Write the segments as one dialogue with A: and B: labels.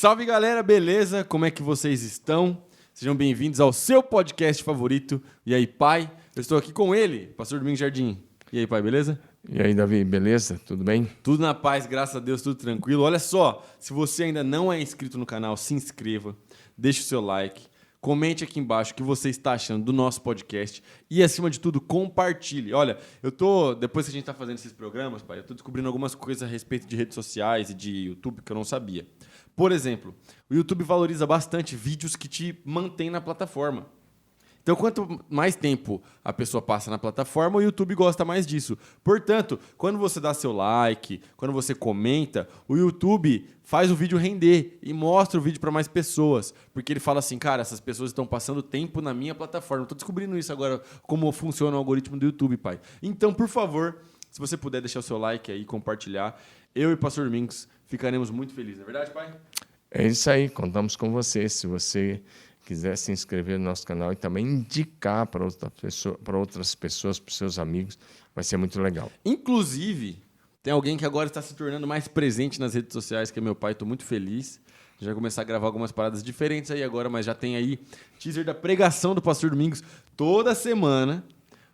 A: Salve galera, beleza? Como é que vocês estão? Sejam bem-vindos ao seu podcast favorito. E aí, pai? Eu estou aqui com ele, Pastor Domingos Jardim. E aí, pai, beleza?
B: E aí, Davi, beleza? Tudo bem?
A: Tudo na paz, graças a Deus, tudo tranquilo. Olha só, se você ainda não é inscrito no canal, se inscreva, deixe o seu like, comente aqui embaixo o que você está achando do nosso podcast e, acima de tudo, compartilhe. Olha, depois que a gente está fazendo esses programas, pai, eu estou descobrindo algumas coisas a respeito de redes sociais e de YouTube que eu não sabia. Por exemplo, o YouTube valoriza bastante vídeos que te mantêm na plataforma. Então, quanto mais tempo a pessoa passa na plataforma, o YouTube gosta mais disso. Portanto, quando você dá seu like, quando você comenta, o YouTube faz o vídeo render e mostra o vídeo para mais pessoas. Porque ele fala assim, cara, essas pessoas estão passando tempo na minha plataforma. Estou descobrindo isso agora, como funciona o algoritmo do YouTube, pai. Então, por favor, se você puder deixar o seu like aí, compartilhar, eu e o Pastor Domingos ficaremos muito felizes. Não é verdade, pai?
B: É isso aí, contamos com você. Se você quiser se inscrever no nosso canal e também indicar para outras pessoas, para os seus amigos, vai ser muito legal.
A: Inclusive, tem alguém que agora está se tornando mais presente nas redes sociais, que é meu pai. Estou muito feliz. Já vai começar a gravar algumas paradas diferentes aí agora, mas já tem aí teaser da pregação do Pastor Domingos toda semana,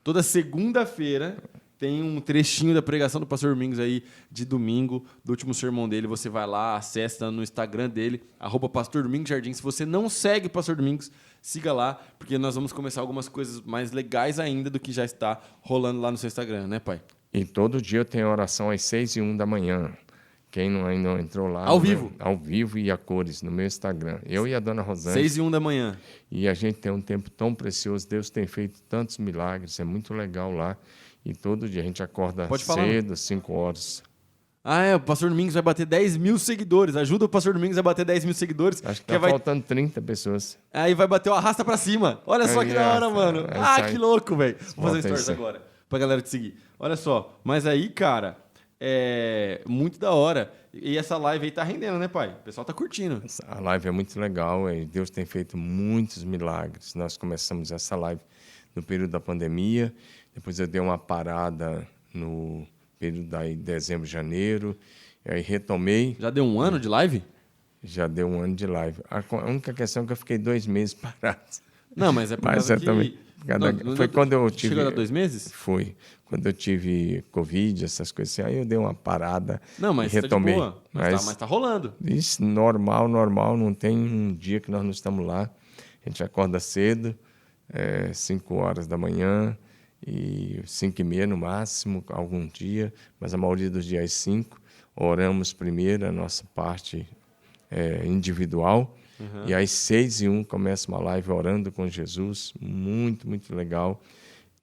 A: toda segunda-feira. Tem um trechinho da pregação do Pastor Domingos aí de domingo, do último sermão dele. Você vai lá, acessa no Instagram dele, @Pastor Domingos Jardim. Se você não segue o Pastor Domingos, siga lá, porque nós vamos começar algumas coisas mais legais ainda do que já está rolando lá no seu Instagram, né, pai?
B: E todo dia eu tenho oração às 6h01 da manhã. Quem ainda não entrou lá...
A: Ao vivo?
B: Ao vivo e a cores, no meu Instagram. Eu e a dona Rosane.
A: 6h01 da manhã.
B: E a gente tem um tempo tão precioso. Deus tem feito tantos milagres. É muito legal lá. E todo dia a gente acorda cedo, 5 horas.
A: O Pastor Domingos vai bater 10 mil seguidores. Ajuda o Pastor Domingos a bater 10 mil seguidores.
B: Acho que tá faltando 30 pessoas.
A: Aí vai bater o arrasta pra cima. Olha só que da hora, mano. Que louco, velho. Vou fazer stories agora pra galera te seguir. Olha só. Mas aí, cara, é muito da hora. E essa live aí tá rendendo, né, pai? O pessoal tá curtindo.
B: A live é muito legal. E Deus tem feito muitos milagres. Nós começamos essa live no período da pandemia. Depois eu dei uma parada no período de dezembro, janeiro. E aí retomei.
A: Já deu um ano de live?
B: Já deu um ano de live. A única questão é que eu fiquei 2 meses parado.
A: Não, mas é por causa que...
B: Foi quando eu tive...
A: Chegou a 2 meses?
B: Foi. Quando eu tive Covid, essas coisas assim, aí eu dei uma parada.
A: Não, mas
B: e retomei.
A: Tá de boa. Mas tá rolando.
B: Isso, normal. Não tem um dia que nós não estamos lá. A gente acorda cedo, 5 horas da manhã, e 5h30 no máximo, algum dia, mas a maioria dos dias 5. Oramos primeiro a nossa parte individual, e às 6h01 começa uma live orando com Jesus, muito, muito legal.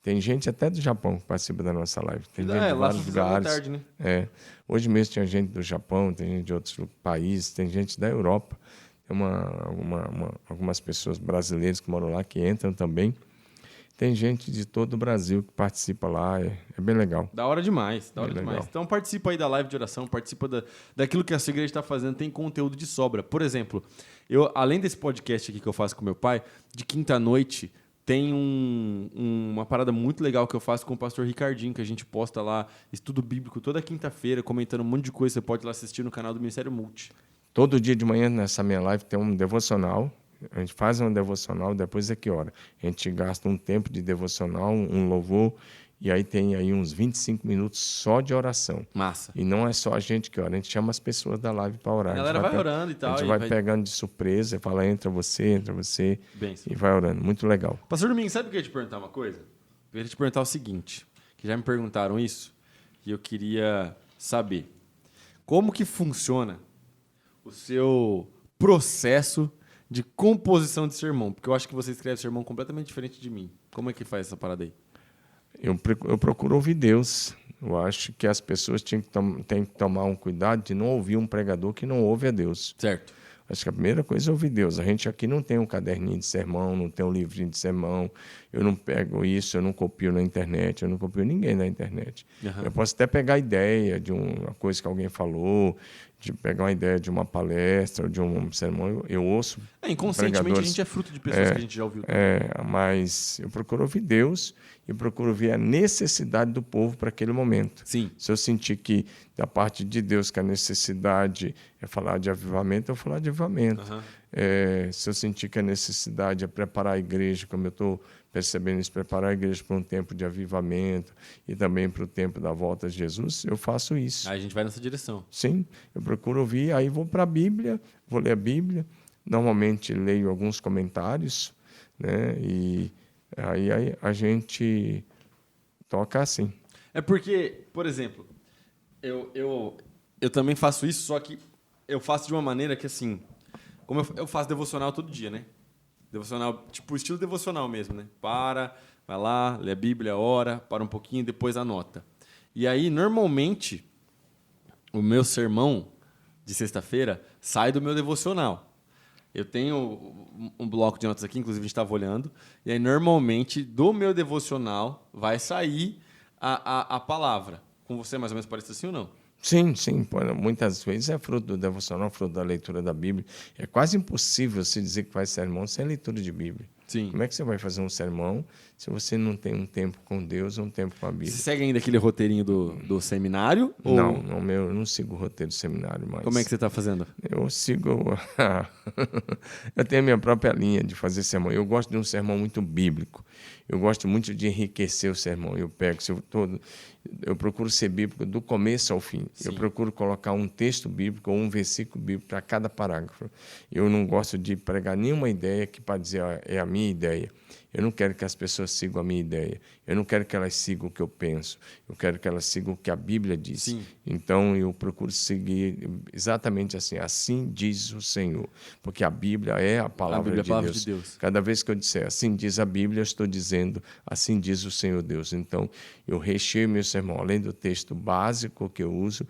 B: Tem gente até do Japão que participa da nossa live. Tem gente de vários lugares.
A: Tarde, né?
B: Hoje mesmo tinha gente do Japão, tem gente de outros países, tem gente da Europa. Tem algumas pessoas brasileiras que moram lá que entram também. Tem gente de todo o Brasil que participa lá, é bem legal.
A: Da hora demais, da hora demais.
B: Legal.
A: Então participa aí da live de oração, participa daquilo que a sua igreja está fazendo, tem conteúdo de sobra. Por exemplo, além desse podcast aqui que eu faço com meu pai, de quinta-noite, tem uma parada muito legal que eu faço com o pastor Ricardinho, que a gente posta lá, estudo bíblico toda quinta-feira, comentando um monte de coisa, você pode ir lá assistir no canal do Ministério Multi.
B: Todo dia de manhã nessa minha live tem um devocional. A gente faz um devocional, depois que hora. A gente gasta um tempo de devocional, um louvor, e aí tem aí uns 25 minutos só de oração.
A: Massa.
B: E não é só a gente que ora, a gente chama as pessoas da live para orar.
A: A galera vai orando e tal.
B: A gente vai pegando de surpresa, fala, entra você, e vai orando. Muito legal.
A: Pastor Domingos, sabe o que eu ia te perguntar uma coisa? Eu queria te perguntar o seguinte, que já me perguntaram isso, e eu queria saber. Como que funciona o seu processo de composição de sermão? Porque eu acho que você escreve sermão completamente diferente de mim. Como é que faz essa parada aí?
B: Eu procuro ouvir Deus. Eu acho que as pessoas têm que tomar um cuidado de não ouvir um pregador que não ouve a Deus.
A: Certo.
B: Acho que a primeira coisa é ouvir Deus. A gente aqui não tem um caderninho de sermão, não tem um livrinho de sermão. Eu não pego isso, eu não copio na internet, eu não copio ninguém na internet. Uhum. Eu posso até pegar a ideia de uma coisa que alguém falou, de pegar uma ideia de uma palestra, de um sermão. Eu ouço.
A: Inconscientemente a gente é fruto de pessoas que a gente já ouviu.
B: Mas eu procuro ouvir Deus e procuro ver a necessidade do povo para aquele momento.
A: Sim.
B: Se eu sentir que, da parte de Deus, que a necessidade é falar de avivamento, eu vou falar de avivamento. Se eu sentir que a necessidade é preparar a igreja, como eu estou percebendo isso, preparar a igreja para um tempo de avivamento e também para o tempo da volta de Jesus, eu faço isso.
A: Aí a gente vai nessa direção.
B: Sim, eu procuro ouvir, aí vou para a Bíblia, vou ler a Bíblia, normalmente leio alguns comentários, né? E aí a gente toca assim.
A: É porque, por exemplo, eu também faço isso, só que eu faço de uma maneira que, assim, como eu faço devocional todo dia, né? Devocional, tipo, estilo devocional mesmo, né? Vai lá, lê a Bíblia, ora, para um pouquinho, depois anota. E aí, normalmente, o meu sermão de sexta-feira sai do meu devocional. Eu tenho um bloco de notas aqui, inclusive a gente estava olhando, e aí, normalmente, do meu devocional vai sair a palavra. Com você, mais ou menos, parece assim ou não?
B: Sim, muitas vezes é fruto do devocional, fruto da leitura da Bíblia. É quase impossível se dizer que faz sermão sem leitura de Bíblia.
A: Sim.
B: Como é que você vai fazer um sermão se você não tem um tempo com Deus, um tempo com a Bíblia?
A: Você segue ainda aquele roteirinho do seminário?
B: Não, eu não sigo o roteiro do seminário mais.
A: Como é que você está fazendo?
B: Eu sigo... eu tenho a minha própria linha de fazer sermão. Eu gosto de um sermão muito bíblico. Eu gosto muito de enriquecer o sermão. Eu procuro ser bíblico do começo ao fim.
A: Sim.
B: Eu procuro colocar um texto bíblico ou um versículo bíblico para cada parágrafo. Eu não gosto de pregar nenhuma ideia que para dizer é a minha ideia. Eu não quero que as pessoas sigam a minha ideia. Eu não quero que elas sigam o que eu penso. Eu quero que elas sigam o que a Bíblia diz.
A: Sim.
B: Então, eu procuro seguir exatamente assim. Assim diz o Senhor. Porque a Bíblia é a palavra de Deus. Cada vez que eu disser assim diz a Bíblia, eu estou dizendo assim diz o Senhor Deus. Então, eu recheio meu sermão. Além do texto básico que eu uso,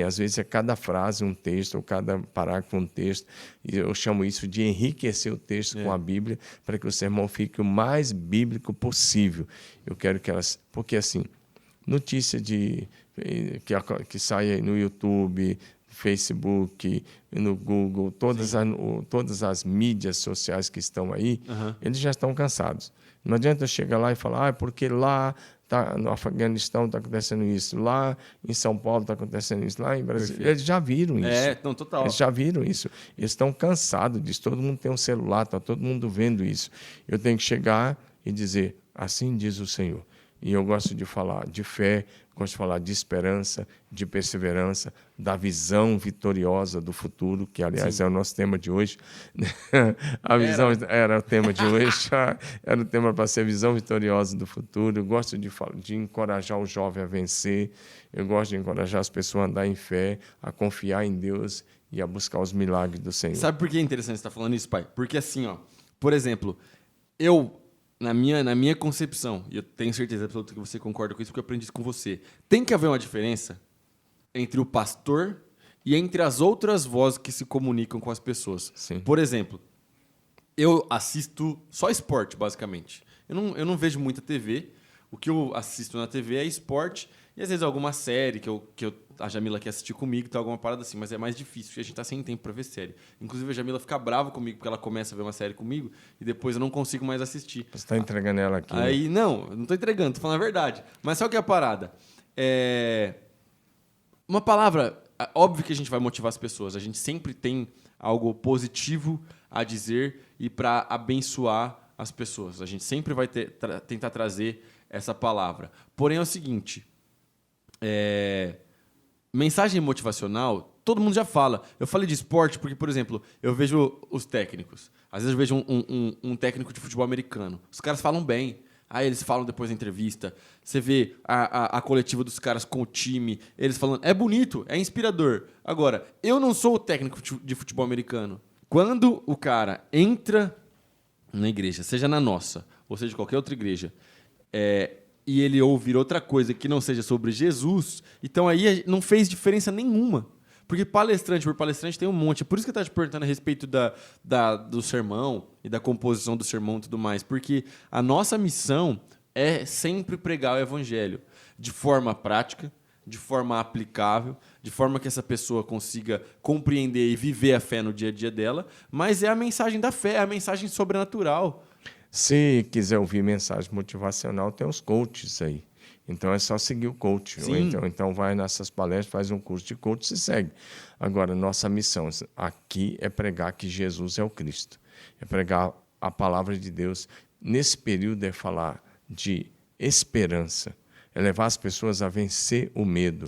B: às vezes é cada frase um texto, ou cada parágrafo um texto. E eu chamo isso de enriquecer o texto com a Bíblia, para que o sermão fique o mais bíblico possível. Eu quero que elas... Porque, assim, notícia que sai aí no YouTube, Facebook, no Google, todas as mídias sociais que estão aí, eles já estão cansados. Não adianta eu chegar lá e falar, porque lá no Afeganistão está acontecendo isso, lá em São Paulo está acontecendo isso, lá em Brasil. Perfeito. Eles já viram isso.
A: Não, total.
B: Eles já viram isso. Eles estão cansados disso. Todo mundo tem um celular, está todo mundo vendo isso. Eu tenho que chegar e dizer, assim diz o Senhor. E eu gosto de falar de fé, gosto de falar de esperança, de perseverança, da visão vitoriosa do futuro, que, aliás, é o nosso tema de hoje. A visão era o tema de hoje, era o tema para ser visão vitoriosa do futuro. Eu gosto de encorajar o jovem a vencer, eu gosto de encorajar as pessoas a andar em fé, a confiar em Deus e a buscar os milagres do Senhor.
A: Sabe por que é interessante você estar falando isso, pai? Porque, assim, por exemplo, na minha concepção, e eu tenho certeza absoluta que você concorda com isso, porque eu aprendi isso com você, tem que haver uma diferença entre o pastor e entre as outras vozes que se comunicam com as pessoas.
B: Sim.
A: Por exemplo, eu assisto só esporte, basicamente. Eu não vejo muita TV. O que eu assisto na TV é esporte e, às vezes, alguma série que a Jamila quer assistir comigo, tá alguma parada assim, mas é mais difícil, porque a gente tá sem tempo para ver série. Inclusive, a Jamila fica brava comigo, porque ela começa a ver uma série comigo e depois eu não consigo mais assistir.
B: Você está entregando ela aqui.
A: Aí, não, eu não tô entregando, tô falando a verdade. Mas sabe o que é a parada? Uma palavra, óbvio que a gente vai motivar as pessoas, a gente sempre tem algo positivo a dizer e para abençoar as pessoas. A gente sempre vai tentar trazer essa palavra. Porém, é o seguinte, mensagem motivacional, todo mundo já fala. Eu falei de esporte porque, por exemplo, eu vejo os técnicos. Às vezes eu vejo um técnico de futebol americano. Os caras falam bem. Aí eles falam depois da entrevista. Você vê a coletiva dos caras com o time. Eles falando... É bonito, é inspirador. Agora, eu não sou o técnico de futebol americano. Quando o cara entra na igreja, seja na nossa, ou seja qualquer outra igreja, e ele ouvir outra coisa que não seja sobre Jesus, então aí não fez diferença nenhuma. Porque palestrante por palestrante tem um monte. É por isso que eu estava te perguntando a respeito do sermão e da composição do sermão e tudo mais. Porque a nossa missão é sempre pregar o evangelho de forma prática, de forma aplicável, de forma que essa pessoa consiga compreender e viver a fé no dia a dia dela, mas é a mensagem da fé, é a mensagem sobrenatural.
B: Se quiser ouvir mensagem motivacional, tem os coaches aí. Então é só seguir o coach. Então vai nessas palestras, faz um curso de coach e segue. Agora, nossa missão aqui é pregar que Jesus é o Cristo. É pregar a palavra de Deus. Nesse período é falar de esperança. É levar as pessoas a vencer o medo.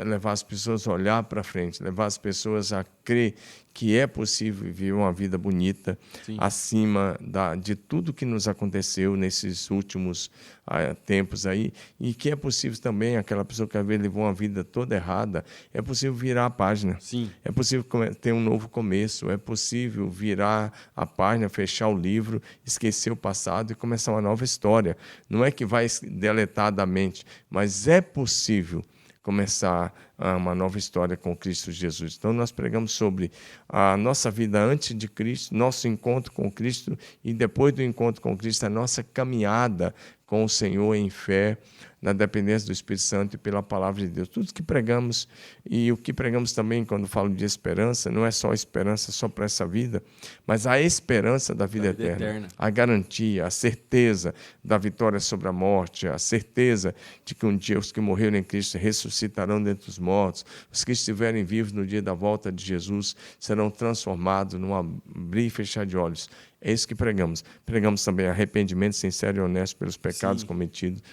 B: Levar as pessoas a olhar para frente. Levar as pessoas a crer que é possível viver uma vida bonita acima de tudo que nos aconteceu nesses últimos tempos aí, e que é possível também, aquela pessoa que às vezes levou uma vida toda errada, é possível virar a página. É possível ter um novo começo, é possível virar a página, fechar o livro, esquecer o passado e começar uma nova história. Não é que vai deletar da mente, mas é possível começar uma nova história com Cristo Jesus. Então, nós pregamos sobre a nossa vida antes de Cristo, nosso encontro com Cristo e depois do encontro com Cristo, a nossa caminhada com o Senhor em fé, na dependência do Espírito Santo e pela palavra de Deus. Tudo que pregamos, e o que pregamos também quando falo de esperança, não é só esperança só para essa vida, mas a esperança da vida eterna, a garantia, a certeza da vitória sobre a morte, a certeza de que um dia os que morreram em Cristo ressuscitarão dentre os mortos, os que estiverem vivos no dia da volta de Jesus serão transformados num abrir e fechar de olhos. É isso que pregamos. Pregamos também arrependimento sincero e honesto pelos pecados cometidos,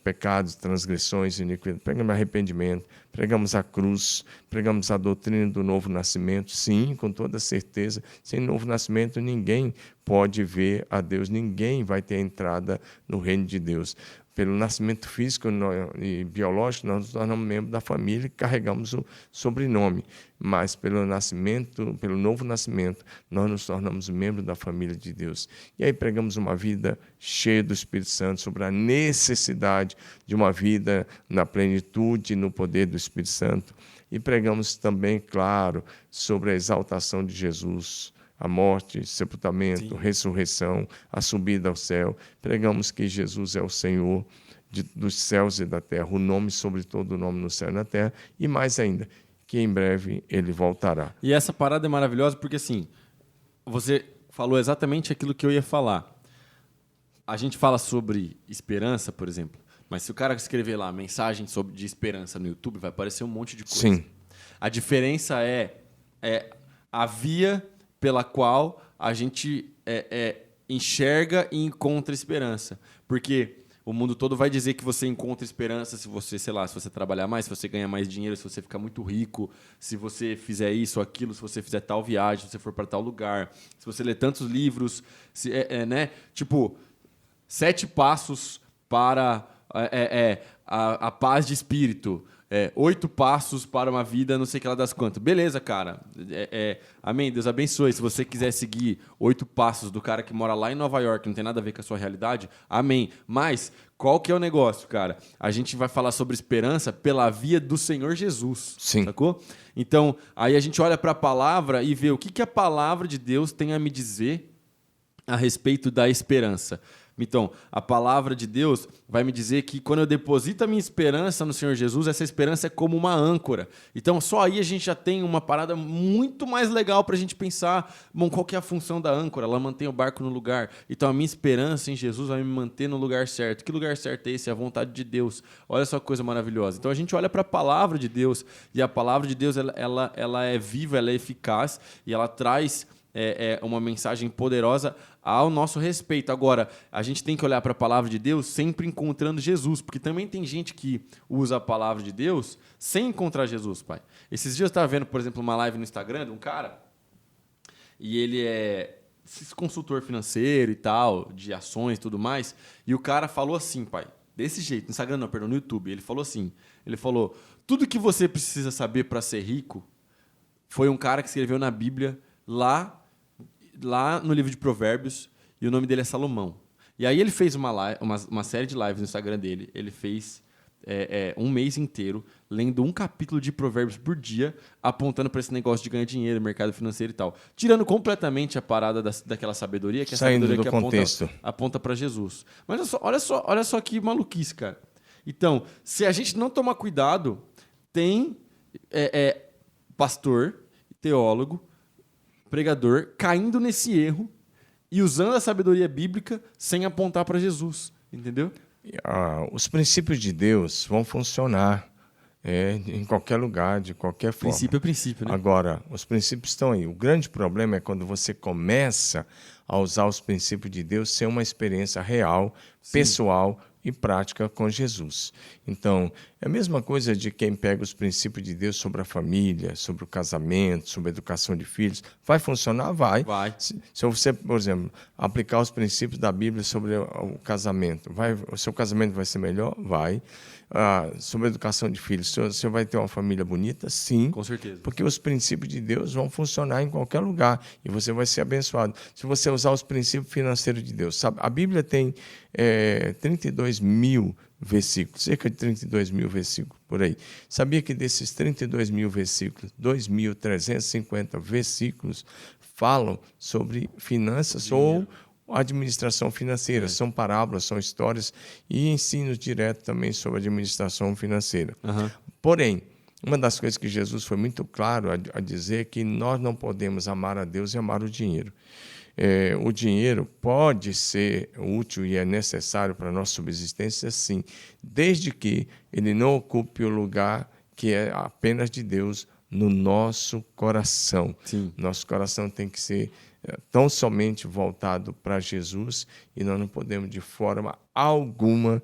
B: pecados, transgressões, iniquidades. Pregamos arrependimento, pregamos a cruz, pregamos a doutrina do novo nascimento. Sim, com toda certeza, sem novo nascimento ninguém pode ver a Deus, ninguém vai ter entrada no reino de Deus. Pelo nascimento físico e biológico, nós nos tornamos membros da família e carregamos o sobrenome. Mas pelo novo nascimento, nós nos tornamos membros da família de Deus. E aí pregamos uma vida cheia do Espírito Santo, sobre a necessidade de uma vida na plenitude e no poder do Espírito Santo. E pregamos também, claro, sobre a exaltação de Jesus, a morte, sepultamento, ressurreição, a subida ao céu. Pregamos que Jesus é o Senhor dos céus e da terra, o nome sobre todo o nome no céu e na terra, e mais ainda, que em breve ele voltará.
A: E essa parada é maravilhosa porque, assim, você falou exatamente aquilo que eu ia falar. A gente fala sobre esperança, por exemplo, mas se o cara escrever lá mensagem de esperança no YouTube, vai aparecer um monte de coisa.
B: Sim.
A: A diferença é a via pela qual a gente enxerga e encontra esperança. Porque o mundo todo vai dizer que você encontra esperança se você, sei lá, se você trabalhar mais, se você ganhar mais dinheiro, se você ficar muito rico, se você fizer isso ou aquilo, se você fizer tal viagem, se você for para tal lugar, se você ler tantos livros, né? Tipo, 7 passos para a paz de espírito. 8 passos para uma vida, não sei o que lá das quantas. Beleza, cara. Amém. Deus abençoe. Se você quiser seguir 8 passos do cara que mora lá em Nova York, não tem nada a ver com a sua realidade, amém. Mas qual que é o negócio, cara? A gente vai falar sobre esperança pela via do Senhor Jesus.
B: Sim.
A: Sacou? Então, aí a gente olha para a palavra e vê o que a palavra de Deus tem a me dizer a respeito da esperança. Então, a palavra de Deus vai me dizer que quando eu deposito a minha esperança no Senhor Jesus, essa esperança é como uma âncora. Então, só aí a gente já tem uma parada muito mais legal para a gente pensar, bom, qual que é a função da âncora? Ela mantém o barco no lugar. Então, a minha esperança em Jesus vai me manter no lugar certo. Que lugar certo é esse? É a vontade de Deus. Olha só que coisa maravilhosa. Então, a gente olha para a palavra de Deus, e a palavra de Deus ela é viva, ela é eficaz, e ela traz uma mensagem poderosa ao nosso respeito. Agora, a gente tem que olhar para a palavra de Deus sempre encontrando Jesus, porque também tem gente que usa a palavra de Deus sem encontrar Jesus, pai. Esses dias eu estava vendo, por exemplo, uma live no Instagram de um cara, e ele é esse consultor financeiro e tal, de ações e tudo mais, e o cara falou assim, pai, desse jeito, no Instagram não, perdão, no YouTube, ele falou assim, tudo que você precisa saber para ser rico foi um cara que escreveu na Bíblia lá no livro de Provérbios, e o nome dele é Salomão. E aí ele fez uma série de lives no Instagram dele. Ele fez um mês inteiro lendo um capítulo de Provérbios por dia, apontando para esse negócio de ganhar dinheiro, mercado financeiro e tal. Tirando completamente a parada daquela sabedoria, que é a sabedoria que aponta para Jesus. Mas olha só que maluquice, cara. Então, se a gente não tomar cuidado, tem pastor, teólogo, pregador caindo nesse erro e usando a sabedoria bíblica sem apontar para Jesus, entendeu?
B: Os princípios de Deus vão funcionar em qualquer lugar, de qualquer forma.
A: Princípio é princípio, né?
B: Agora, os princípios estão aí. O grande problema é quando você começa a usar os princípios de Deus sem uma experiência real, pessoal e prática com Jesus. Então, é a mesma coisa de quem pega os princípios de Deus sobre a família, sobre o casamento, sobre a educação de filhos. Vai funcionar? Vai. Se você, por exemplo, aplicar os princípios da Bíblia sobre o casamento, o seu casamento vai ser melhor? Vai. Sobre a educação de filhos, você vai ter uma família bonita? Sim.
A: Com certeza.
B: Porque os princípios de Deus vão funcionar em qualquer lugar e você vai ser abençoado. Se você usar os princípios financeiros de Deus, sabe? A Bíblia tem 32 mil versículos, cerca de 32 mil versículos por aí. Sabia que desses 32 mil versículos, 2.350 versículos falam sobre finanças ou administração financeira? São parábolas, são histórias e ensinos diretos também sobre administração financeira. Porém, uma das coisas que Jesus foi muito claro a dizer é que nós não podemos amar a Deus e amar o dinheiro. O dinheiro pode ser útil e é necessário para a nossa subsistência, sim, desde que ele não ocupe o lugar que é apenas de Deus no nosso coração.
A: Sim.
B: Nosso coração tem que ser tão somente voltado para Jesus e nós não podemos de forma alguma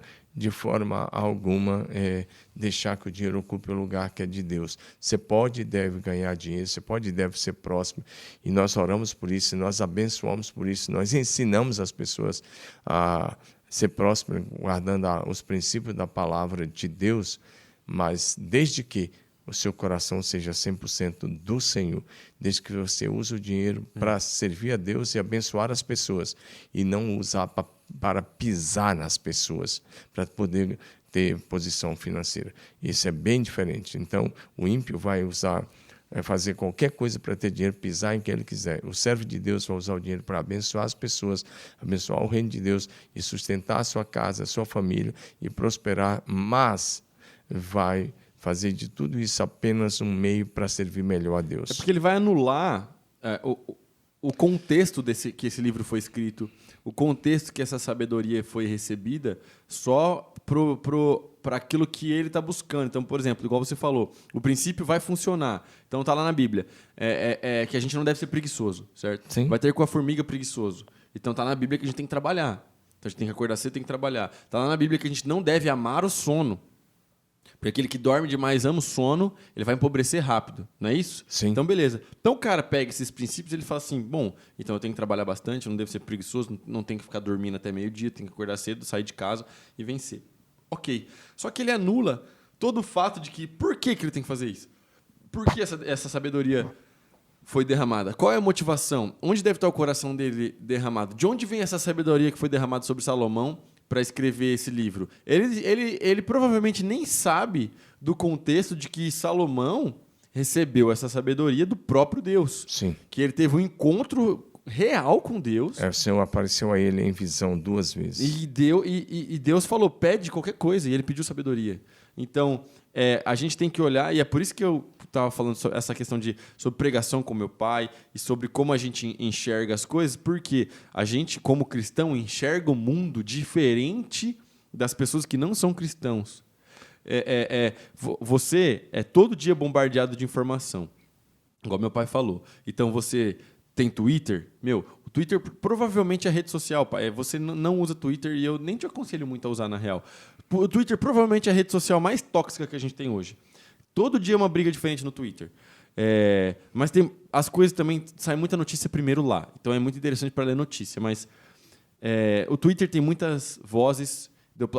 B: deixar que o dinheiro ocupe o lugar que é de Deus. Você pode e deve ganhar dinheiro, você pode e deve ser próximo, e nós oramos por isso, nós abençoamos por isso, nós ensinamos as pessoas a ser próximo, guardando os princípios da palavra de Deus, mas desde que o seu coração seja 100% do Senhor, desde que você use o dinheiro para servir a Deus e abençoar as pessoas, e não usar para pisar nas pessoas, para poder ter posição financeira. Isso é bem diferente. Então, o ímpio vai fazer qualquer coisa para ter dinheiro, pisar em quem ele quiser. O servo de Deus vai usar o dinheiro para abençoar as pessoas, abençoar o reino de Deus e sustentar a sua casa, a sua família e prosperar, mas vai fazer de tudo isso apenas um meio para servir melhor a Deus.
A: É porque ele vai anular o contexto que esse livro foi escrito, o contexto que essa sabedoria foi recebida, só para aquilo que ele está buscando. Então, por exemplo, igual você falou, o princípio vai funcionar. Então, está lá na Bíblia, que a gente não deve ser preguiçoso, certo?
B: Sim.
A: Vai ter com a formiga preguiçoso. Então, está na Bíblia que a gente tem que trabalhar. Então, a gente tem que acordar cedo, tem que trabalhar. Está lá na Bíblia que a gente não deve amar o sono. Porque aquele que dorme demais ama o sono, ele vai empobrecer rápido, não é isso?
B: Sim.
A: Então, beleza. Então, o cara pega esses princípios e ele fala assim, bom, então eu tenho que trabalhar bastante, eu não devo ser preguiçoso, não tenho que ficar dormindo até meio-dia, tenho que acordar cedo, sair de casa e vencer. Ok. Só que ele anula todo o fato de que, por que ele tem que fazer isso? Por que essa sabedoria foi derramada? Qual é a motivação? Onde deve estar o coração dele derramado? De onde vem essa sabedoria que foi derramada sobre Salomão para escrever esse livro? Ele provavelmente nem sabe do contexto de que Salomão recebeu essa sabedoria do próprio Deus.
B: Sim.
A: Que ele teve um encontro real com Deus.
B: O Senhor apareceu a ele em visão 2 vezes.
A: E Deus falou, pede qualquer coisa, e ele pediu sabedoria. Então, a gente tem que olhar, e é por isso que eu estava falando sobre essa questão sobre pregação com meu pai e sobre como a gente enxerga as coisas, porque a gente, como cristão, enxerga o mundo diferente das pessoas que não são cristãos. Você é todo dia bombardeado de informação, igual meu pai falou. Então, você tem Twitter? O Twitter provavelmente é rede social, pai. Você não usa Twitter e eu nem te aconselho muito a usar, na real. O Twitter provavelmente é a rede social mais tóxica que a gente tem hoje. Todo dia é uma briga diferente no Twitter. Mas as coisas também... Sai muita notícia primeiro lá. Então é muito interessante para ler notícia. Mas o Twitter tem muitas vozes.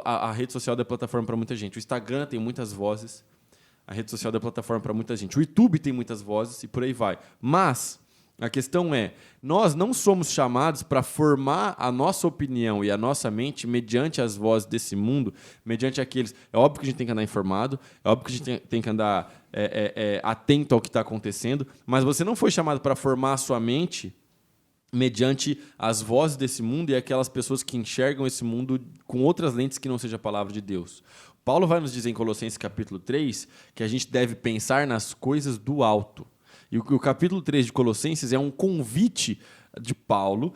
A: A rede social da plataforma para muita gente. O Instagram tem muitas vozes. A rede social da plataforma para muita gente. O YouTube tem muitas vozes e por aí vai. Mas a questão é, nós não somos chamados para formar a nossa opinião e a nossa mente mediante as vozes desse mundo, mediante aqueles... É óbvio que a gente tem que andar informado, é óbvio que a gente tem que andar atento ao que está acontecendo, mas você não foi chamado para formar a sua mente mediante as vozes desse mundo e aquelas pessoas que enxergam esse mundo com outras lentes que não seja a palavra de Deus. Paulo vai nos dizer em Colossenses capítulo 3 que a gente deve pensar nas coisas do alto. E o capítulo 3 de Colossenses é um convite de Paulo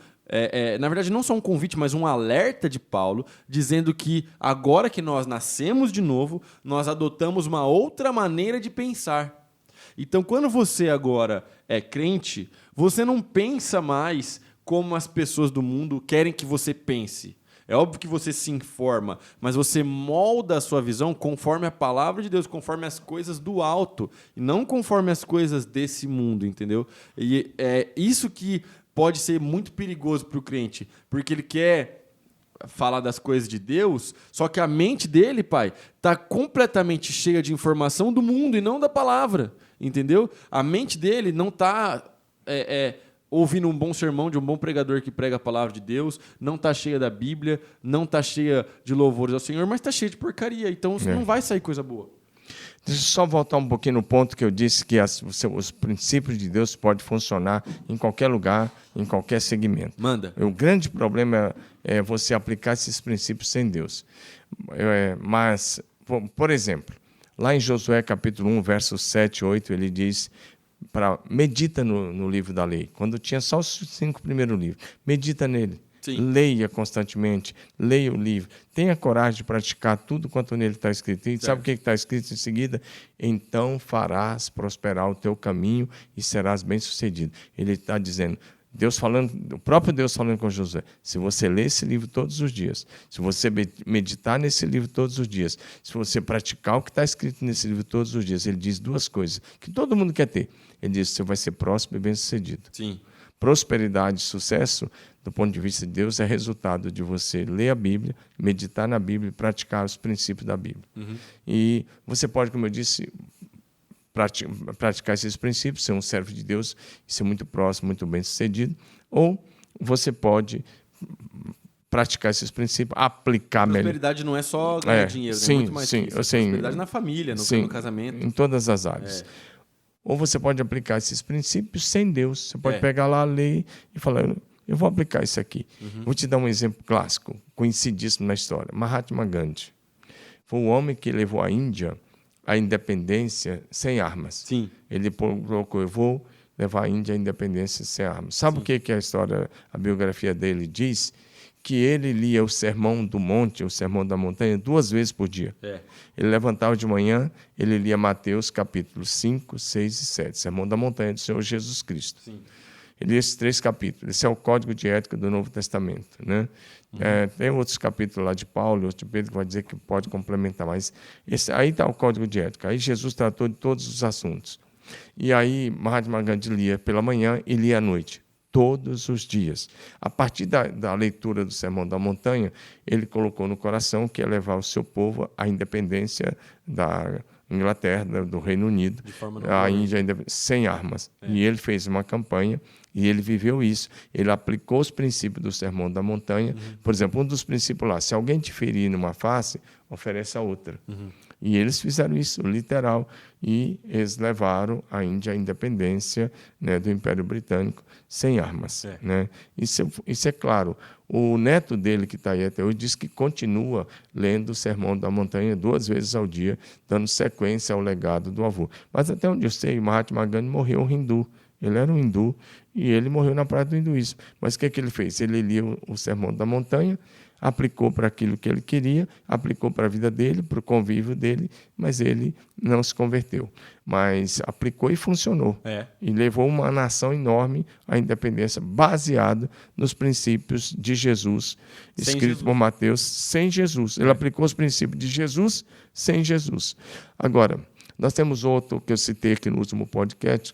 A: na verdade, não só um convite, mas um alerta de Paulo, dizendo que agora que nós nascemos de novo, nós adotamos uma outra maneira de pensar. Então, quando você agora é crente, você não pensa mais como as pessoas do mundo querem que você pense. É óbvio que você se informa, mas você molda a sua visão conforme a palavra de Deus, conforme as coisas do alto, e não conforme as coisas desse mundo, entendeu? E é isso que pode ser muito perigoso para o crente, porque ele quer falar das coisas de Deus, só que a mente dele, pai, está completamente cheia de informação do mundo e não da palavra, entendeu? A mente dele não está... ouvindo um bom sermão de um bom pregador que prega a palavra de Deus, não está cheia da Bíblia, não está cheia de louvores ao Senhor, mas está cheia de porcaria. Então não vai sair coisa boa.
B: Deixa eu só voltar um pouquinho no ponto que eu disse que os princípios de Deus podem funcionar em qualquer lugar, em qualquer segmento.
A: Manda.
B: O grande problema é você aplicar esses princípios sem Deus. Mas, por exemplo, lá em Josué capítulo 1, versos 7 e 8, ele diz... medita no livro da lei. Quando tinha só os 5 primeiros livros, medita nele. Sim. Leia constantemente, leia o livro. Tenha coragem de praticar tudo quanto nele está escrito. E sabe o que está escrito em seguida? Então farás prosperar o teu caminho e serás bem-sucedido. Ele está dizendo, Deus falando, o próprio Deus falando com Josué, se você ler esse livro todos os dias, se você meditar nesse livro todos os dias, se você praticar o que está escrito nesse livro todos os dias, ele diz 2 coisas que todo mundo quer ter. Ele diz, você vai ser próspero e bem-sucedido.
A: Sim.
B: Prosperidade e sucesso, do ponto de vista de Deus, é resultado de você ler a Bíblia, meditar na Bíblia e praticar os princípios da Bíblia. Uhum. E você pode, como eu disse, praticar esses princípios, ser um servo de Deus, ser muito próximo, muito bem-sucedido, ou você pode praticar esses princípios, aplicar melhor.
A: Prosperidade não é só ganhar dinheiro,
B: sim,
A: é muito mais
B: sim,
A: que isso. Prosperidade na família, no casamento.
B: Em todas as áreas. Ou você pode aplicar esses princípios sem Deus. Você pode pegar lá a lei e falar, eu vou aplicar isso aqui. Uhum. Vou te dar um exemplo clássico, conhecidíssimo na história. Mahatma Gandhi. Foi o homem que levou a Índia à independência sem armas.
A: Sim.
B: Ele colocou, eu vou levar a Índia à independência sem armas. Sabe o que a história, a biografia dele diz? Que ele lia o Sermão do Monte, o Sermão da Montanha, 2 vezes por dia. Ele levantava de manhã, ele lia Mateus capítulos 5, 6 e 7, Sermão da Montanha do Senhor Jesus Cristo. Sim. Ele lia esses 3 capítulos. Esse é o código de ética do Novo Testamento, né? Uhum. Tem outros capítulos lá de Paulo, outro de Pedro, que vai dizer que pode complementar, mas aí está o código de ética. Aí Jesus tratou de todos os assuntos. E aí Mahatma Gandhi lia pela manhã e lia à noite. Todos os dias. A partir da leitura do Sermão da Montanha, ele colocou no coração que ia levar o seu povo à independência da Inglaterra, do Reino Unido, a Índia sem armas. E ele fez uma campanha e ele viveu isso. Ele aplicou os princípios do Sermão da Montanha. Uhum. Por exemplo, um dos princípios lá, se alguém te ferir numa face, oferece a outra. Uhum. E eles fizeram isso, literal, e eles levaram a Índia à independência, né, do Império Britânico sem armas. Né? Isso é claro. O neto dele, que está aí até hoje, diz que continua lendo o Sermão da Montanha 2 vezes ao dia, dando sequência ao legado do avô. Mas até onde eu sei, Mahatma Gandhi morreu um hindu. Ele era um hindu e ele morreu na prática do hinduísmo. Mas o que ele fez? Ele lia o Sermão da Montanha, aplicou para aquilo que ele queria, aplicou para a vida dele, para o convívio dele, mas ele não se converteu. Mas aplicou e funcionou. E levou uma nação enorme à independência, baseado nos princípios de Jesus, escrito por Mateus, sem Jesus. Ele aplicou os princípios de Jesus sem Jesus. Agora, nós temos outro que eu citei aqui no último podcast,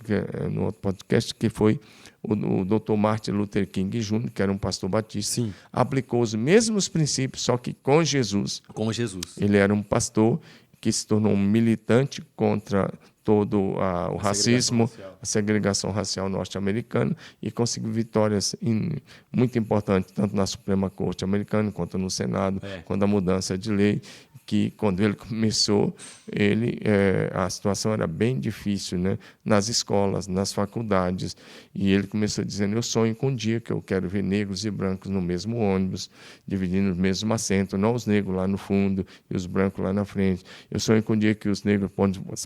B: que foi o Dr. Martin Luther King Jr., que era um pastor batista.
A: Sim.
B: Aplicou os mesmos princípios, só que com Jesus.
A: Com Jesus.
B: Ele era um pastor que se tornou um militante contra todo o racismo, a segregação racial norte-americana, e conseguiu vitórias muito importantes, tanto na Suprema Corte americana, quanto no Senado, quanto a mudança de lei. que quando ele começou, a situação era bem difícil, né? Nas escolas, nas faculdades. E ele começou dizendo, eu sonho com um dia que eu quero ver negros e brancos no mesmo ônibus, dividindo o mesmo assento, não os negros lá no fundo e os brancos lá na frente. Eu sonho com um dia que os negros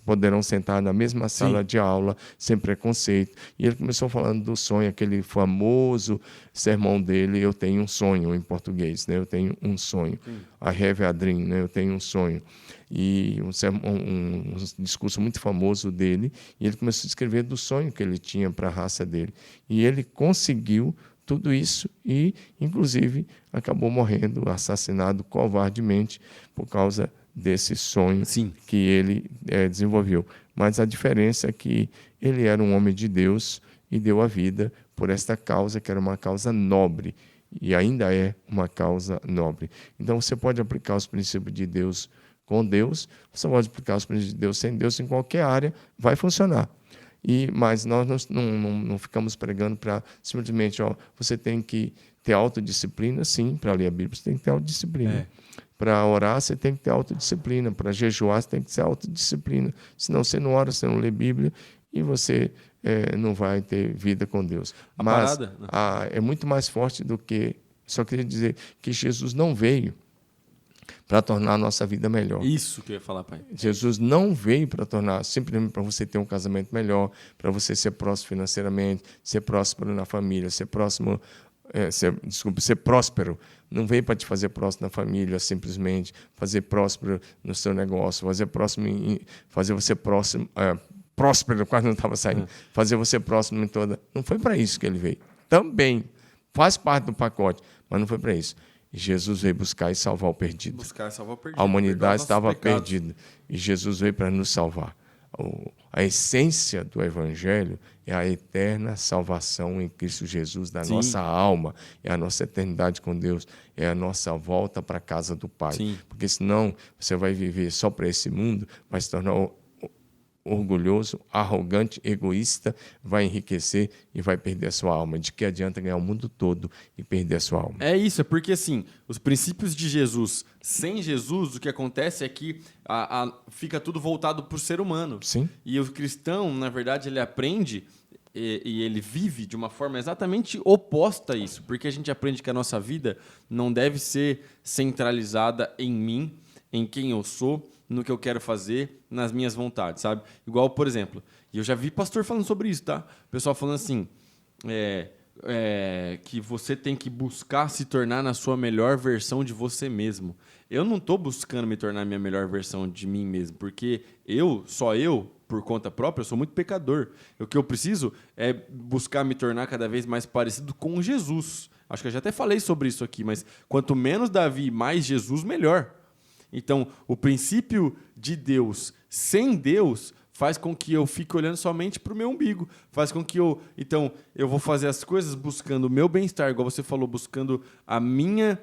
B: poderão sentar na mesma sala de aula, sem preconceito. E ele começou falando do sonho, aquele famoso sermão dele, eu tenho um sonho, em português, né? Eu tenho um sonho. I have a dream, né? Eu tenho um sonho. E um discurso muito famoso dele, e ele começou a escrever do sonho que ele tinha para a raça dele. E ele conseguiu tudo isso e, inclusive, acabou morrendo, assassinado covardemente por causa desse sonho que ele desenvolveu. Mas a diferença é que ele era um homem de Deus e deu a vida por esta causa, que era uma causa nobre, e ainda é uma causa nobre. Então, você pode aplicar os princípios de Deus com Deus, você pode aplicar os princípios de Deus sem Deus, em qualquer área, vai funcionar. Mas nós não ficamos pregando para simplesmente, você tem que ter autodisciplina, sim, para ler a Bíblia, você tem que ter autodisciplina. Para orar, você tem que ter autodisciplina. Para jejuar, você tem que ter autodisciplina. Senão você não ora, você não lê Bíblia e você não vai ter vida com Deus. Mas é muito mais forte do que... Só queria dizer que Jesus não veio para tornar a nossa vida melhor.
A: Isso que eu ia falar, pai.
B: Jesus não veio para tornar, simplesmente para você ter um casamento melhor, para você ser próximo financeiramente, ser próspero na família, ser próspero. Não veio para te fazer próspero na família, simplesmente fazer próspero no seu negócio, fazer você próximo, próspero, quase não estava saindo, fazer você próximo em toda... Não foi para isso que ele veio. Também faz parte do pacote, mas não foi para isso. Jesus veio buscar e salvar o perdido. A humanidade estava perdida e Jesus veio para nos salvar. A essência do Evangelho é a eterna salvação em Cristo Jesus da nossa alma, é a nossa eternidade com Deus, é a nossa volta para a casa do Pai. Porque senão você vai viver só para esse mundo, vai se tornar orgulhoso, arrogante, egoísta, vai enriquecer e vai perder a sua alma. De que adianta ganhar o mundo todo e perder a sua alma?
A: É isso, é porque assim, os princípios de Jesus, sem Jesus, o que acontece é que fica tudo voltado para o ser humano.
B: Sim.
A: E o cristão, na verdade, ele aprende e ele vive de uma forma exatamente oposta a isso, porque a gente aprende que a nossa vida não deve ser centralizada em mim, em quem eu sou, no que eu quero fazer, nas minhas vontades, sabe? Igual, por exemplo, e eu já vi pastor falando sobre isso, tá? O pessoal falando assim, que você tem que buscar se tornar na sua melhor versão de você mesmo. Eu não estou buscando me tornar a minha melhor versão de mim mesmo, porque só eu, por conta própria, eu sou muito pecador. O que eu preciso é buscar me tornar cada vez mais parecido com Jesus. Acho que eu já até falei sobre isso aqui, mas quanto menos Davi e mais Jesus, melhor. Então, o princípio de Deus sem Deus faz com que eu fique olhando somente para o meu umbigo. Faz com que eu vou fazer as coisas buscando o meu bem-estar, igual você falou, buscando a minha...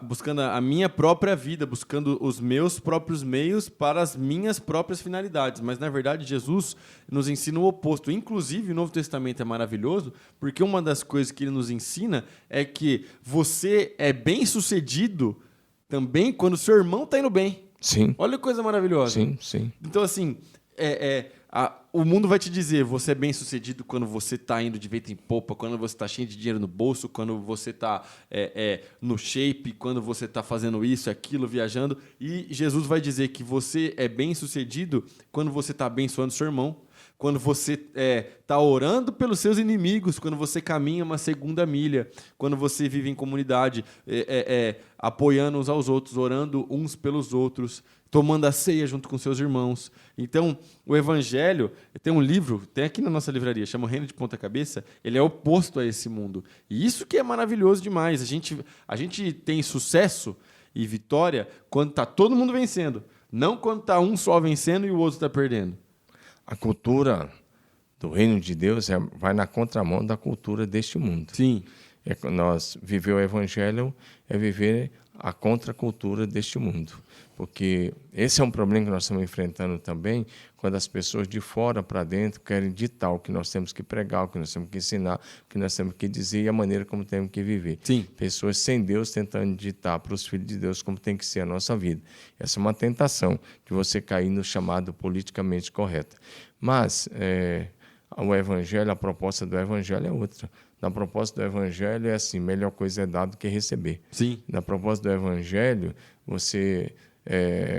A: buscando a minha própria vida, buscando os meus próprios meios para as minhas próprias finalidades. Mas, na verdade, Jesus nos ensina o oposto. Inclusive, o Novo Testamento é maravilhoso, porque uma das coisas que ele nos ensina é que você é bem-sucedido também quando o seu irmão está indo bem.
B: Sim.
A: Olha que coisa maravilhosa.
B: Sim, sim.
A: Então, assim, o mundo vai te dizer, você é bem-sucedido quando você está indo de vento em popa, quando você está cheio de dinheiro no bolso, quando você está no shape, quando você está fazendo isso, aquilo, viajando. E Jesus vai dizer que você é bem-sucedido quando você está abençoando seu irmão, quando você está orando pelos seus inimigos, quando você caminha uma segunda milha, quando você vive em comunidade, apoiando uns aos outros, orando uns pelos outros, tomando a ceia junto com seus irmãos. Então, o Evangelho, tem um livro, tem aqui na nossa livraria, chama O Reino de Ponta Cabeça, ele é oposto a esse mundo. E isso que é maravilhoso demais. A gente tem sucesso e vitória quando está todo mundo vencendo, não quando está um só vencendo e o outro está perdendo.
B: A cultura do reino de Deus vai na contramão da cultura deste mundo.
A: Sim.
B: Nós viver o Evangelho é viver a contracultura deste mundo. Porque esse é um problema que nós estamos enfrentando também, quando as pessoas de fora para dentro querem ditar o que nós temos que pregar, o que nós temos que ensinar, o que nós temos que dizer e a maneira como temos que viver.
A: Sim.
B: Pessoas sem Deus tentando ditar para os filhos de Deus como tem que ser a nossa vida. Essa é uma tentação de você cair no chamado politicamente correto. Mas o Evangelho, a proposta do Evangelho é outra. Na proposta do Evangelho é assim, melhor coisa é dar do que receber.
A: Sim.
B: Na proposta do Evangelho, você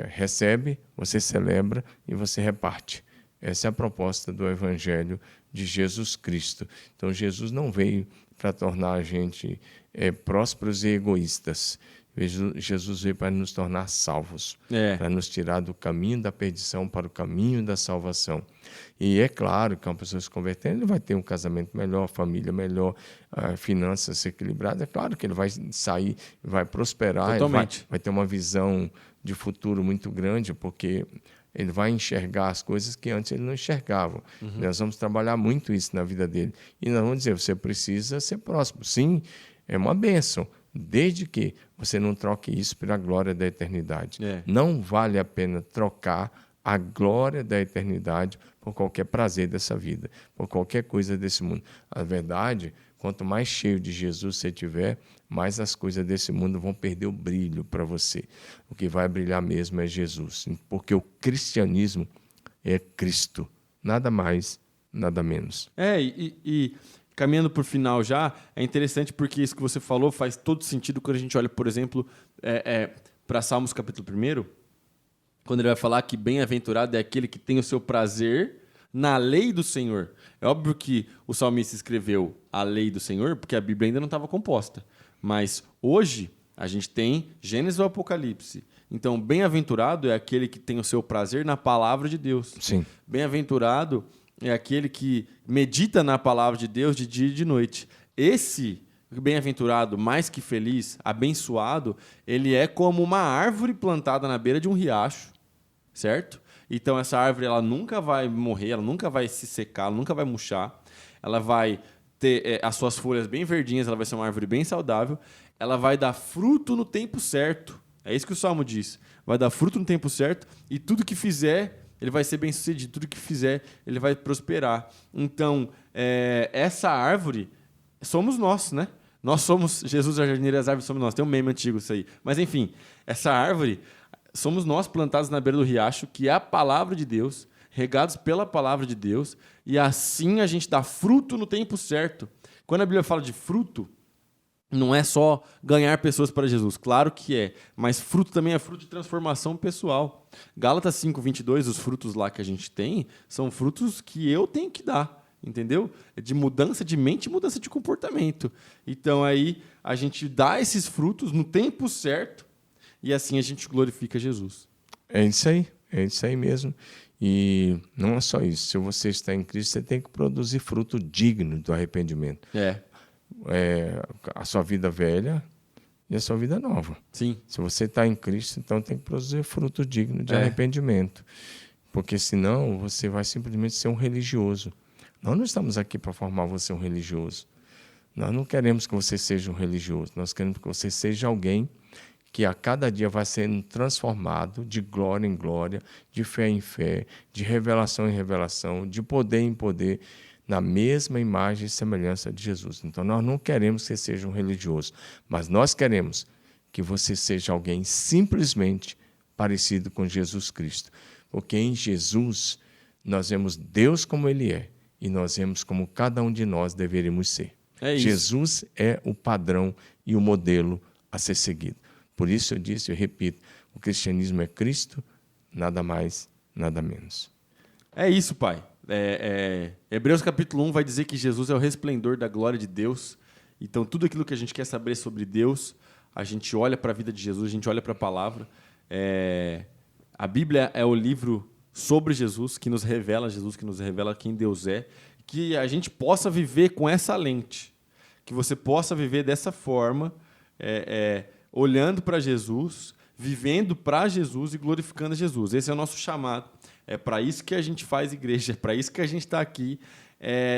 B: recebe, você celebra e você reparte. Essa é a proposta do Evangelho de Jesus Cristo. Então, Jesus não veio para tornar a gente prósperos e egoístas. Jesus veio para nos tornar salvos, para nos tirar do caminho da perdição para o caminho da salvação. E é claro que uma pessoa se convertendo, ele vai ter um casamento melhor, família melhor, finanças equilibradas. É claro que ele vai sair, vai prosperar, ele vai ter uma visão de futuro muito grande, porque ele vai enxergar as coisas que antes ele não enxergava. Uhum. Nós vamos trabalhar muito isso na vida dele. E nós vamos dizer, você precisa ser próximo. Sim, é uma bênção, desde que você não troque isso pela glória da eternidade. Não vale a pena trocar a glória da eternidade por qualquer prazer dessa vida, por qualquer coisa desse mundo. A verdade, quanto mais cheio de Jesus você tiver, mais as coisas desse mundo vão perder o brilho para você. O que vai brilhar mesmo é Jesus, porque o cristianismo é Cristo, nada mais, nada menos.
A: E caminhando para o final já, é interessante porque isso que você falou faz todo sentido quando a gente olha, por exemplo, para Salmos capítulo 1, quando ele vai falar que bem-aventurado é aquele que tem o seu prazer na lei do Senhor. É óbvio que o salmista escreveu a lei do Senhor porque a Bíblia ainda não estava composta. Mas hoje a gente tem Gênesis ou Apocalipse. Então, bem-aventurado é aquele que tem o seu prazer na palavra de Deus.
B: Sim.
A: Bem-aventurado é aquele que medita na palavra de Deus de dia e de noite. Esse bem-aventurado, mais que feliz, abençoado, ele é como uma árvore plantada na beira de um riacho, certo? Então, essa árvore ela nunca vai morrer, ela nunca vai se secar, ela nunca vai murchar. Ela vai ter as suas folhas bem verdinhas, ela vai ser uma árvore bem saudável. Ela vai dar fruto no tempo certo. É isso que o Salmo diz. Vai dar fruto no tempo certo e tudo que fizer, ele vai ser bem sucedido. Tudo que fizer, ele vai prosperar. Então, essa árvore somos nós, né? Nós somos Jesus, a jardineira e as árvores somos nós. Tem um meme antigo isso aí. Mas, enfim, essa árvore somos nós plantados na beira do riacho, que é a palavra de Deus, regados pela palavra de Deus, e assim a gente dá fruto no tempo certo. Quando a Bíblia fala de fruto, não é só ganhar pessoas para Jesus, claro que é, mas fruto também é fruto de transformação pessoal. Gálatas 5:22, os frutos lá que a gente tem, são frutos que eu tenho que dar, entendeu? De mudança de mente e mudança de comportamento. Então aí a gente dá esses frutos no tempo certo e assim a gente glorifica Jesus.
B: É isso aí mesmo. E não é só isso. Se você está em Cristo, você tem que produzir fruto digno do arrependimento. A sua vida velha e a sua vida nova.
A: Sim.
B: Se você está em Cristo, então tem que produzir fruto digno de arrependimento. Porque senão você vai simplesmente ser um religioso. Nós não estamos aqui para formar você um religioso. Nós não queremos que você seja um religioso. Nós queremos que você seja alguém que a cada dia vai sendo transformado de glória em glória, de fé em fé, de revelação em revelação, de poder em poder, na mesma imagem e semelhança de Jesus. Então, nós não queremos que você seja um religioso, mas nós queremos que você seja alguém simplesmente parecido com Jesus Cristo. Porque em Jesus, nós vemos Deus como Ele é, e nós vemos como cada um de nós deveríamos ser. Jesus é o padrão e o modelo a ser seguido. Por isso eu disse, eu repito, o cristianismo é Cristo, nada mais, nada menos.
A: É isso, Pai. Hebreus capítulo 1 vai dizer que Jesus é o resplendor da glória de Deus. Então, tudo aquilo que a gente quer saber sobre Deus, a gente olha para a vida de Jesus, a gente olha para a palavra. A Bíblia é o livro sobre Jesus, que nos revela Jesus, que nos revela quem Deus é, que a gente possa viver com essa lente, que você possa viver dessa forma, olhando para Jesus, vivendo para Jesus e glorificando Jesus. Esse é o nosso chamado. É para isso que a gente faz igreja, é para isso que a gente está aqui.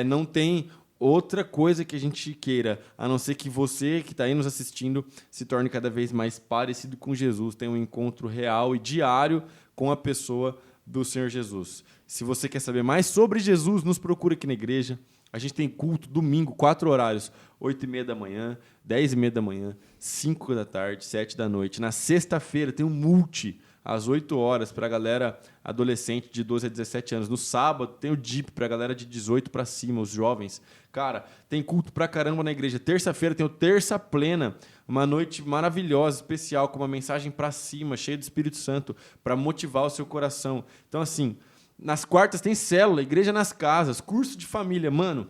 A: Não tem outra coisa que a gente queira, a não ser que você que está aí nos assistindo se torne cada vez mais parecido com Jesus, tenha um encontro real e diário com a pessoa do Senhor Jesus. Se você quer saber mais sobre Jesus, nos procura aqui na igreja. A gente tem culto domingo, 4 horários, 8h30 da manhã, 10h30 da manhã, 5 da tarde, 7 da noite. Na sexta-feira tem um multi, às 8 horas, para a galera adolescente de 12 a 17 anos. No sábado tem o DIP para a galera de 18 para cima, os jovens. Cara, tem culto pra caramba na igreja. Terça-feira tem o Terça Plena, uma noite maravilhosa, especial, com uma mensagem para cima, cheia do Espírito Santo, para motivar o seu coração. Então, assim, nas quartas tem célula, igreja nas casas, curso de família. Mano,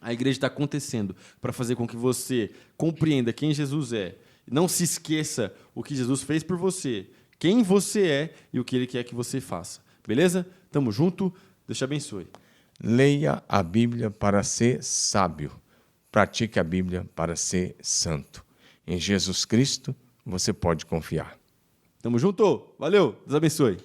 A: a igreja está acontecendo para fazer com que você compreenda quem Jesus é. Não se esqueça o que Jesus fez por você, quem você é e o que Ele quer que você faça. Beleza? Tamo junto. Deus te abençoe.
B: Leia a Bíblia para ser sábio. Pratique a Bíblia para ser santo. Em Jesus Cristo, você pode confiar.
A: Tamo junto. Valeu. Deus abençoe.